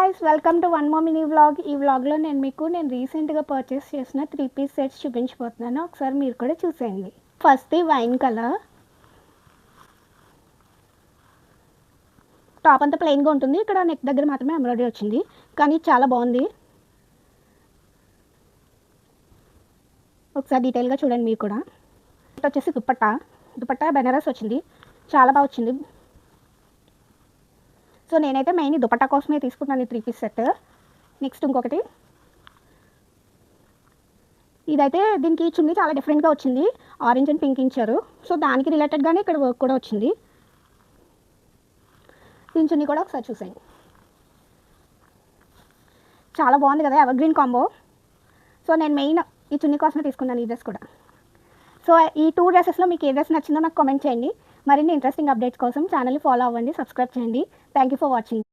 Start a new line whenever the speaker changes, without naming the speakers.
Guys, welcome to one more mini vlog. ఈ వ్లాగ్లో నేను రీసెంట్గా పర్చేస్ చేసిన 3-piece సెట్స్ చూపించబోతున్నాను. ఒకసారి మీరు కూడా చూసేయండి. ఫస్ట్ వైన్ కలర్ టాప్ అంతా ప్లెయిన్గా ఉంటుంది. ఇక్కడ నెక్ దగ్గర మాత్రమే ఎంబ్రాయిడరీ వచ్చింది, కానీ చాలా బాగుంది. ఒకసారి డీటెయిల్గా చూడండి మీరు కూడా. ఇది వచ్చేసి దుపట్టా బెనారస్ వచ్చింది, చాలా బాగా వచ్చింది. సో నేనైతే మెయిన్ దుపట్టా కోసమే తీసుకున్నాను ఈ 3-piece సెట్. నెక్స్ట్ ఇంకొకటి, ఇదైతే దీనికి చున్నీ చాలా డిఫరెంట్గా వచ్చింది. ఆరెంజ్ అండ్ పింక్ ఇచ్చారు. సో దానికి రిలేటెడ్గానే ఇక్కడ వర్క్ కూడా వచ్చింది. దీని చున్నీ కూడా ఒకసారి చూసేయండి. చాలా బాగుంది కదా, ఎవర్ గ్రీన్ కాంబో. సో నేను మెయిన్ ఈ చున్నీ కోసమే తీసుకున్నాను ఈ డ్రెస్ కూడా. సో ఈ 2 డ్రెస్సెస్లో మీకు ఏ డ్రెస్ నచ్చిందో నాకు కామెంట్ చేయండి. మరిన్ని ఇంట్రెస్టింగ్ అప్డేట్స్ కోసం ఛానల్ని ఫాలో అవ్వండి, సబ్స్క్రైబ్ చేయండి. Thank you for watching.